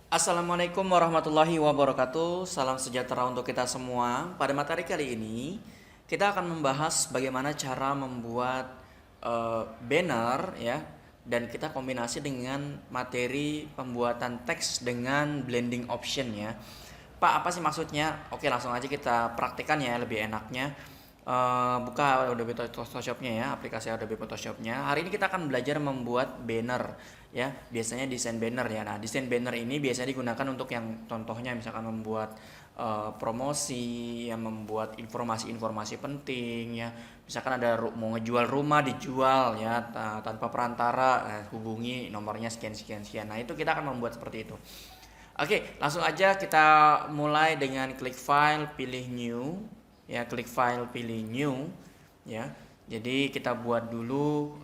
Assalamualaikum warahmatullahi wabarakatuh. Salam sejahtera untuk kita semua. Pada materi kali ini, kita akan membahas bagaimana cara membuat banner ya, dan kita kombinasi dengan materi pembuatan teks dengan blending option ya. Pak, apa sih maksudnya? Oke, langsung aja kita praktikkan ya, lebih enaknya. Buka Adobe Photoshop-nya ya, aplikasi Adobe Photoshop-nya. Hari ini kita akan belajar membuat banner ya, biasanya desain banner ya. Nah, desain banner ini biasanya digunakan untuk yang contohnya misalkan membuat promosi, yang membuat informasi-informasi penting ya. Misalkan ada mau ngejual rumah dijual ya, tanpa perantara, hubungi nomornya sekian sekian sekian. Nah, itu kita akan membuat seperti itu. Oke, langsung aja kita mulai dengan klik file, pilih new ya, klik file, pilih new ya. Jadi kita buat dulu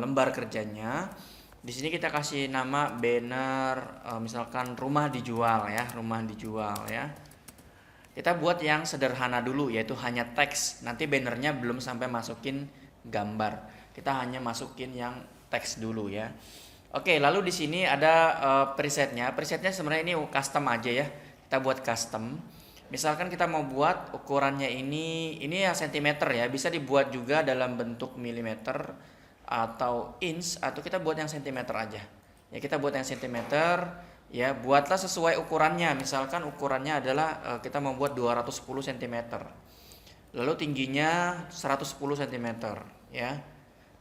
lembar kerjanya. Di sini kita kasih nama banner, misalkan rumah dijual ya, rumah dijual ya. Kita buat yang sederhana dulu, yaitu hanya teks. Nanti bannernya belum sampai masukin gambar. Kita hanya masukin yang teks dulu ya. Oke, lalu di sini ada presetnya. Presetnya sebenarnya ini custom aja ya. Kita buat custom. Misalkan kita mau buat ukurannya ini ya sentimeter ya. Bisa dibuat juga dalam bentuk milimeter atau inch, atau kita buat yang sentimeter aja. Ya, kita buat yang sentimeter ya, buatlah sesuai ukurannya. Misalkan ukurannya adalah kita membuat 210 cm. Lalu tingginya 110 cm ya.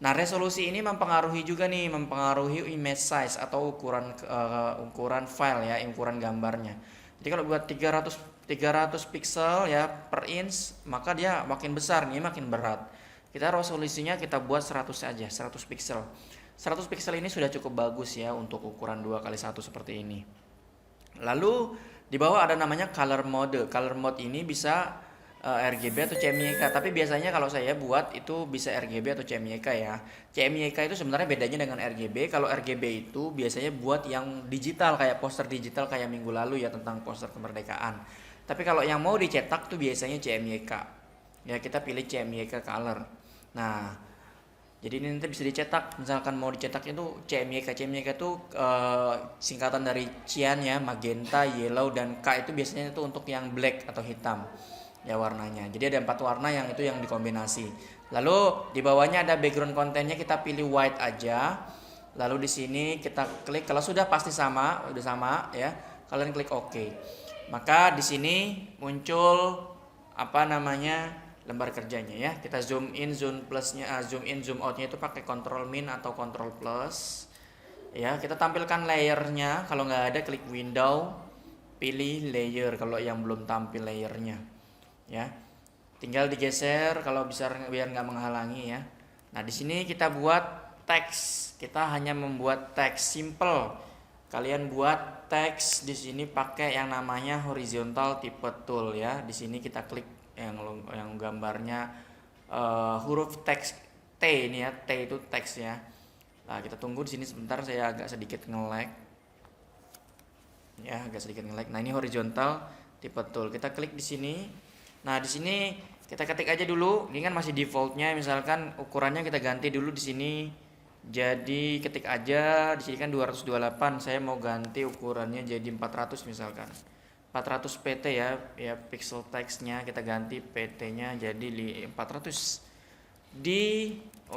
Nah, resolusi ini mempengaruhi juga nih, mempengaruhi image size atau ukuran file ya, ukuran gambarnya. Jadi kalau buat 300 pixel ya per inch, maka dia makin besar nih, makin berat. Kita resolusinya kita buat 100 aja, 100 pixel. 100 pixel ini sudah cukup bagus ya untuk ukuran 2x1 seperti ini. Lalu di bawah ada namanya color mode. Color mode ini bisa RGB atau CMYK, tapi biasanya kalau saya buat itu bisa RGB atau CMYK ya. CMYK itu sebenarnya bedanya dengan RGB. Kalau RGB itu biasanya buat yang digital, kayak poster digital kayak minggu lalu ya, tentang poster kemerdekaan. Tapi kalau yang mau dicetak tuh biasanya CMYK. Ya, kita pilih CMYK color. Nah, jadi ini nanti bisa dicetak. Misalkan mau dicetak itu CMYK. CMYK itu singkatan dari cyan ya, magenta, yellow, dan K itu biasanya itu untuk yang black atau hitam ya warnanya. Jadi ada 4 warna yang itu yang dikombinasi. Lalu di bawahnya ada background kontennya, kita pilih white aja. Lalu di sini kita klik, kalau sudah pasti sama, udah sama ya. Kalian klik OK. Maka di sini muncul apa namanya, lembar kerjanya ya. Kita zoom in, zoom plusnya, zoom in, zoom outnya itu pakai Ctrl min atau Ctrl plus. Ya, kita tampilkan layernya. Kalau nggak ada, klik window, pilih layer kalau yang belum tampil layernya. Ya, tinggal digeser kalau bisa biar nggak menghalangi ya. Nah, di sini kita buat teks. Kita hanya membuat teks simple. Kalian buat teks di sini pakai yang namanya horizontal type tool ya. Di sini kita klik yang gambarnya huruf teks T ini ya. T itu teks ya. Nah, kita tunggu di sini sebentar, saya agak sedikit nge-lag. Ya, agak sedikit nge-lag. Nah, ini horizontal type tool. Kita klik di sini. Nah, di sini kita ketik aja dulu. Ini kan masih defaultnya, misalkan ukurannya kita ganti dulu di sini. Jadi ketik aja di sini kan 228. Saya mau ganti ukurannya jadi 400 misalkan. 400 pt ya, ya pixel text-nya kita ganti pt-nya jadi 400.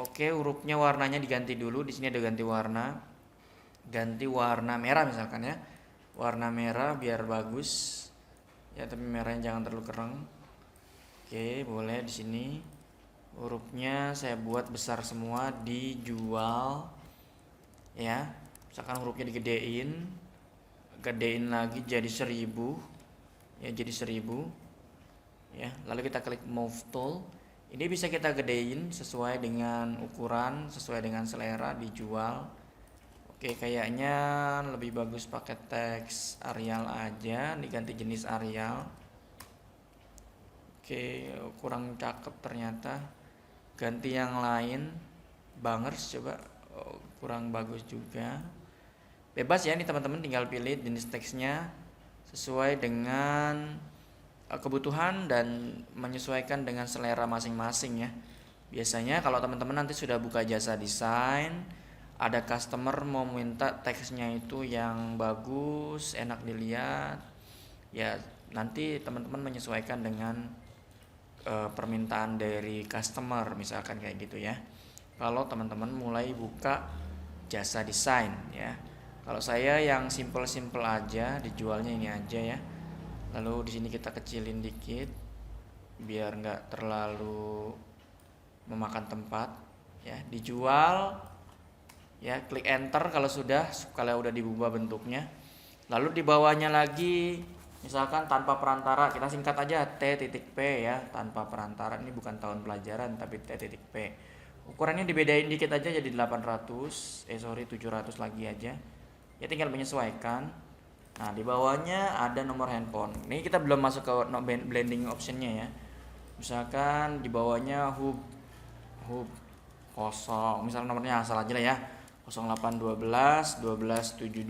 Oke, hurufnya warnanya diganti dulu. Di sini ada ganti warna. Ganti warna merah misalkan ya. Warna merah biar bagus. Ya, tapi merahnya jangan terlalu keren. Oke, boleh di sini. Hurufnya saya buat besar semua, dijual. Ya. Misalkan hurufnya digedein. Gedein lagi jadi 1000. Ya, jadi 1000. Ya, lalu kita klik move tool. Ini bisa kita gedein sesuai dengan ukuran, sesuai dengan selera, dijual. Oke, kayaknya lebih bagus pakai teks Arial aja, diganti jenis Arial. Oke, kurang cakep ternyata. Ganti yang lain. Bangers coba. Kurang bagus juga. Bebas ya nih teman-teman, tinggal pilih jenis teksnya sesuai dengan kebutuhan dan menyesuaikan dengan selera masing-masing ya. Biasanya kalau teman-teman nanti sudah buka jasa desain ada customer mau minta teksnya itu yang bagus, enak dilihat, ya nanti teman-teman menyesuaikan dengan permintaan dari customer, misalkan kayak gitu ya. Kalau teman-teman mulai buka jasa desain ya. Kalau saya yang simple-simple aja, dijualnya ini aja ya. Lalu di sini kita kecilin dikit biar nggak terlalu memakan tempat ya. Dijual ya, klik enter kalau udah diubah bentuknya. Lalu di bawahnya lagi misalkan tanpa perantara, kita singkat aja T.P ya, tanpa perantara. Ini bukan tahun pelajaran tapi T.P. Ukurannya dibedain dikit aja jadi 700 lagi aja. Ya tinggal menyesuaikan. Nah, di bawahnya ada nomor handphone. Ini kita belum masuk ke blending optionnya ya. Misalkan di bawahnya hub kosong, misalnya nomornya asal aja lah ya, 0812 1272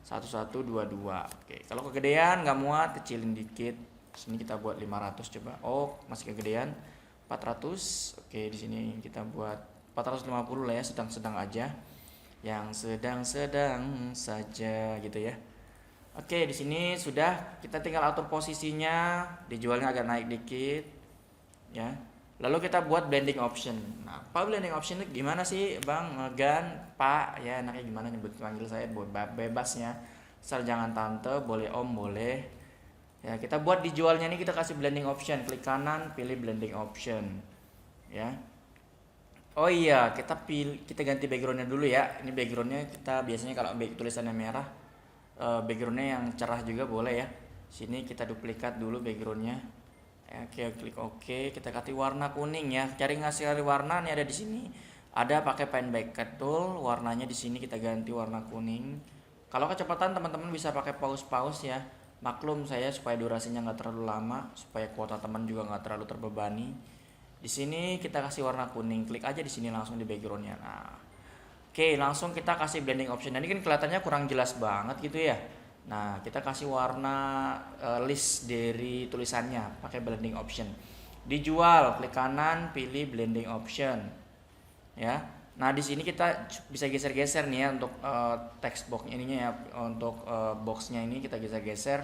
1122. Oke, kalau kegedean nggak muat, kecilin dikit. Sini kita buat 500 coba. Oh, masih kegedean. 400. Oke, di sini kita buat 450 lah ya, sedang-sedang aja. Yang sedang-sedang saja gitu ya. Oke, di sini sudah, kita tinggal atur posisinya, dijualnya agak naik dikit ya. Lalu kita buat blending option. Nah, apa blending option itu gimana sih, Bang? Gan, Pak, ya enaknya gimana nyebut panggil saya, bebasnya. Asal jangan tante, boleh om, boleh. Ya, kita buat dijualnya ini kita kasih blending option, klik kanan, pilih blending option. Ya. Oh iya, kita ganti backgroundnya dulu ya. Ini backgroundnya kita biasanya kalau tulisannya merah, backgroundnya yang cerah juga boleh ya. Sini kita duplikat dulu backgroundnya. Oke, klik OK, kita kasih warna kuning ya. Cari ngasih warna nih ada di sini. Ada pakai pen background tool, warnanya di sini kita ganti warna kuning. Kalau kecepatan teman-teman bisa pakai pause ya. Maklum saya supaya durasinya nggak terlalu lama, supaya kuota teman juga nggak terlalu terbebani. Di sini kita kasih warna kuning, klik aja di sini langsung di backgroundnya. Nah, oke, langsung kita kasih blending option. Nah, ini kan kelihatannya kurang jelas banget gitu ya. Nah, kita kasih warna list dari tulisannya pakai blending option. Dijual, klik kanan, pilih blending option. Ya. Nah, di sini kita bisa geser-geser nih ya untuk text box ininya ya, untuk boxnya ini kita geser-geser.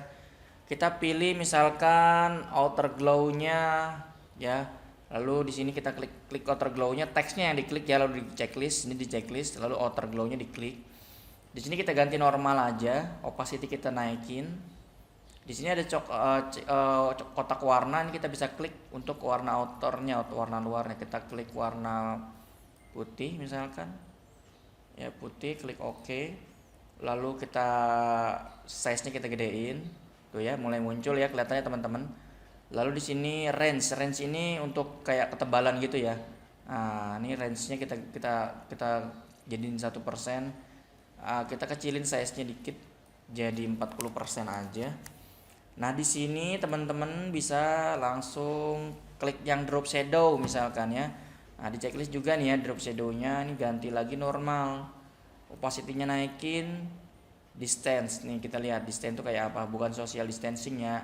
Kita pilih misalkan outer glow-nya ya. Lalu di sini kita klik outer glow-nya, teksnya yang diklik ya, lalu di checklist, ini di checklist, lalu outer glow-nya diklik. Di sini kita ganti normal aja, opacity kita naikin. Di sini ada kotak warna, ini kita bisa klik untuk warna outernya atau warna luarnya. Kita klik warna putih misalkan, ya putih, klik OK. Lalu kita size-nya kita gedein, tuh ya, mulai muncul ya kelihatannya teman-teman. Lalu di sini range ini untuk kayak ketebalan gitu ya. Nah, ini range-nya kita jadiin 1%. Kita kecilin size-nya dikit jadi 40% aja. Nah, di sini teman-teman bisa langsung klik yang drop shadow misalkan ya. Nah, di checklist juga nih ya drop shadow-nya, ini ganti lagi normal. Opacity-nya naikin. Distance nih kita lihat distance itu kayak apa, bukan social distancing ya.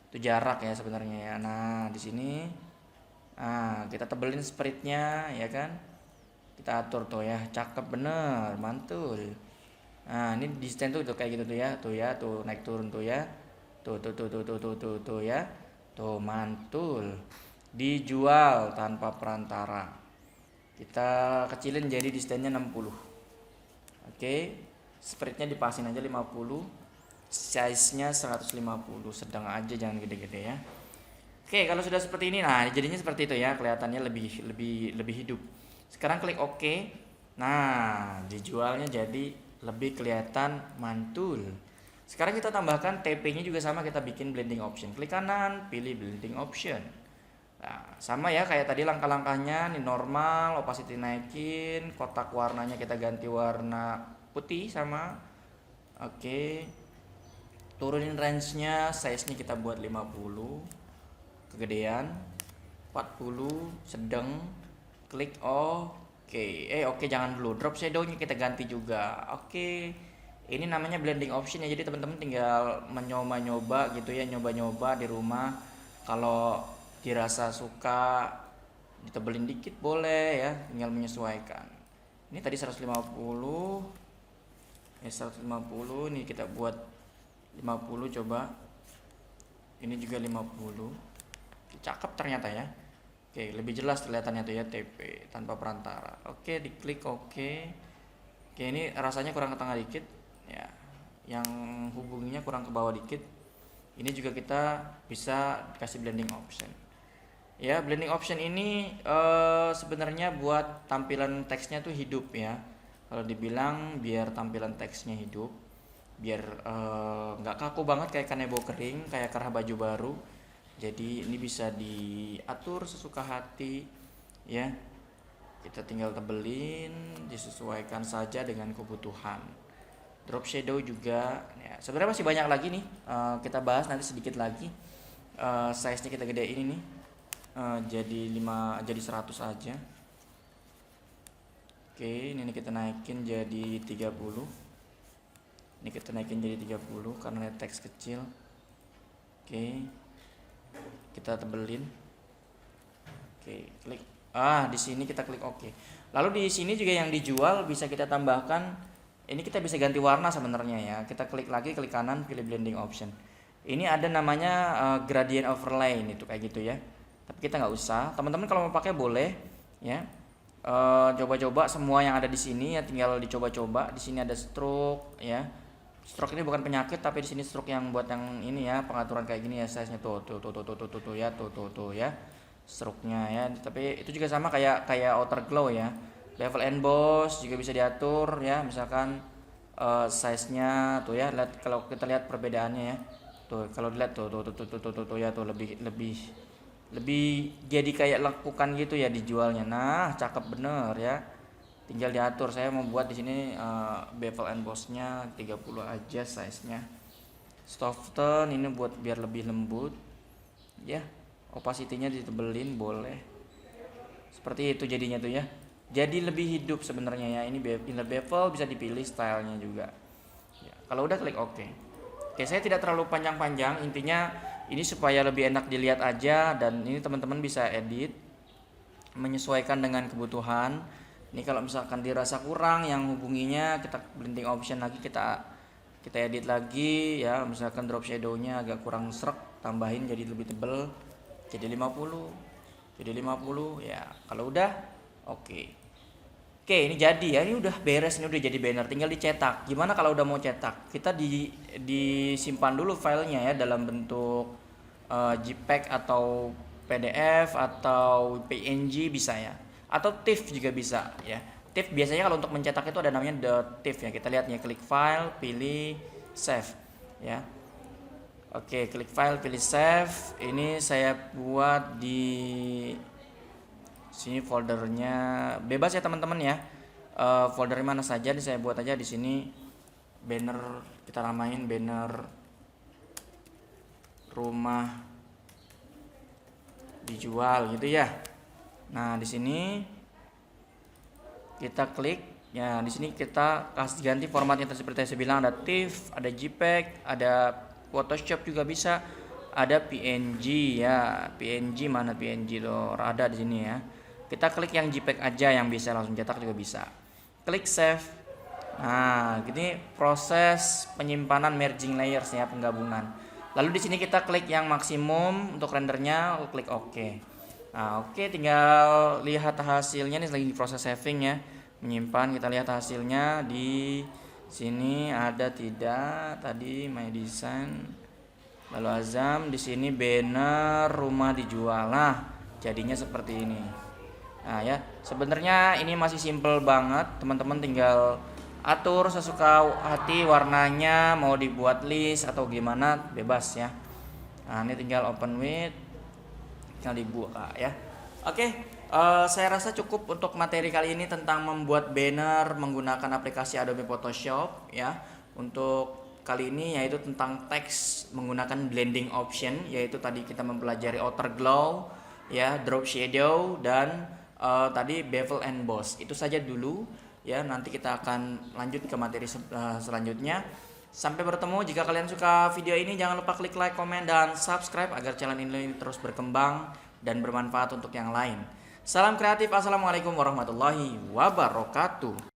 Itu jarak ya sebenarnya ya. Nah, di sini kita tebelin spread-nya ya kan. Kita atur tuh ya, cakep bener, mantul. Nah, ini distance tuh kayak gitu tuh ya, tuh naik turun tuh ya. Tuh ya. Tuh mantul. Dijual tanpa perantara. Kita kecilin jadi distance-nya 60. Oke. Spread-nya dipasin aja 50. Size-nya 150, sedang aja, jangan gede-gede ya. Oke, kalau sudah seperti ini, nah jadinya seperti itu ya, kelihatannya lebih hidup. Sekarang klik OK. Nah, dijualnya jadi lebih kelihatan mantul. Sekarang kita tambahkan TP-nya juga sama, kita bikin blending option. Klik kanan, pilih blending option. Nah, sama ya kayak tadi langkah-langkahnya, ini normal, opacity naikin, kotak warnanya kita ganti warna putih sama. Oke. Turunin range-nya, size-nya kita buat 50, kegedean 40, sedang, klik OK. Oke, jangan dulu, drop shadow-nya kita ganti juga. Oke. Ini namanya blending option ya, jadi teman-teman tinggal mencoba-nyoba gitu ya, nyoba-nyoba di rumah. Kalau dirasa suka ditebelin dikit boleh ya, tinggal menyesuaikan. Ini tadi 150 ya, 150 ini kita buat 50 coba. Ini juga 50. Cakep ternyata ya. Oke, lebih jelas kelihatannya tuh ya, TP tanpa perantara. Oke, diklik oke. Oke, ini rasanya kurang ke tengah dikit ya. Yang hubunginya kurang ke bawah dikit. Ini juga kita bisa kasih blending option. Ya, blending option ini sebenarnya buat tampilan teksnya tuh hidup ya. Kalau dibilang biar tampilan teksnya hidup, biar nggak kaku banget kayak kanebo kering, kayak kerah baju baru. Jadi ini bisa diatur sesuka hati ya. Kita tinggal tebelin, disesuaikan saja dengan kebutuhan. Drop shadow juga ya, sebenarnya masih banyak lagi nih, kita bahas nanti sedikit lagi. Size nya kita gedein ini jadi 100 aja. Oke, ini kita naikin jadi 30. Ini kita naikin jadi 30 karena teks kecil. Oke, kita tebelin. Oke, klik. Di sini kita klik oke. Lalu di sini juga yang dijual bisa kita tambahkan. Ini kita bisa ganti warna sebenarnya ya. Kita klik lagi, klik kanan, pilih blending option. Ini ada namanya gradient overlay itu kayak gitu ya. Tapi kita nggak usah. Teman-teman kalau mau pakai boleh ya. Coba-coba semua yang ada di sini ya, tinggal dicoba-coba. Di sini ada stroke ya. Stroke ini bukan penyakit, tapi di sini stroke yang buat yang ini ya, pengaturan kayak gini ya, size-nya tuh ya. Stroke-nya ya. Tapi itu juga sama kayak outer glow ya. Level emboss juga bisa diatur ya, misalkan size-nya tuh ya. Lihat, kalau kita lihat perbedaannya ya. Tuh, kalau dilihat tuh ya, tuh lebih jadi kayak lekukan gitu ya dijualnya. Nah, cakep bener ya. Tinggal diatur. Saya mau buat di sini bevel emboss-nya 30 aja size-nya. Soften ini buat biar lebih lembut. Ya, opacity-nya ditebelin boleh. Seperti itu jadinya tuh ya. Jadi lebih hidup sebenarnya ya. Ini inner bevel bisa dipilih stylenya juga. Ya, kalau udah klik oke. Oke, saya tidak terlalu panjang-panjang. Intinya ini supaya lebih enak dilihat aja, dan ini teman-teman bisa edit menyesuaikan dengan kebutuhan. Ini kalau misalkan dirasa kurang yang hubunginya, kita blending option lagi, kita edit lagi ya. Misalkan drop shadow-nya agak kurang serak, tambahin jadi lebih tebel, jadi 50 ya. Kalau udah oke. Oke, ini jadi ya, ini udah beres, ini udah jadi banner, tinggal dicetak. Gimana kalau udah mau cetak? Kita disimpan dulu filenya ya dalam bentuk JPEG atau PDF atau PNG bisa ya. Atau TIFF juga bisa ya. TIFF biasanya kalau untuk mencetak itu ada namanya .tiff ya. Kita lihat ya, klik file, pilih save ya. Oke, klik file, pilih save. Ini saya buat di sini foldernya, bebas ya teman-teman ya. Folder mana saja ini saya buat aja di sini. Banner, kita namain banner rumah dijual gitu ya. Nah, di sini kita klik ya, di sini kita kasih ganti formatnya seperti saya bilang, ada TIFF, ada JPEG, ada Photoshop juga bisa, ada PNG ya. PNG mana PNG tuh? Ada di sini ya. Kita klik yang JPEG aja, yang bisa langsung cetak juga bisa. Klik save. Nah, gini proses penyimpanan merging layers ya, penggabungan. Lalu di sini kita klik yang maksimum untuk rendernya, klik OK. Nah, oke, tinggal lihat hasilnya nih, lagi proses saving ya, menyimpan. Kita lihat hasilnya di sini ada tidak tadi my design, lalu Azam di sini banner rumah dijual. Nah, jadinya seperti ini. Nah ya, sebenarnya ini masih simple banget, teman-teman tinggal atur sesuka hati warnanya, mau dibuat list atau gimana bebas ya. Nah, ini tinggal open with, tinggal dibuka ya. Oke, saya rasa cukup untuk materi kali ini tentang membuat banner menggunakan aplikasi Adobe Photoshop ya. Untuk kali ini yaitu tentang teks menggunakan blending option, yaitu tadi kita mempelajari outer glow ya, drop shadow, dan tadi bevel emboss. Itu saja dulu ya, nanti kita akan lanjut ke materi selanjutnya. Sampai bertemu. Jika kalian suka video ini, jangan lupa klik like, komen, dan subscribe agar channel ini terus berkembang dan bermanfaat untuk yang lain. Salam kreatif. Assalamualaikum warahmatullahi wabarakatuh.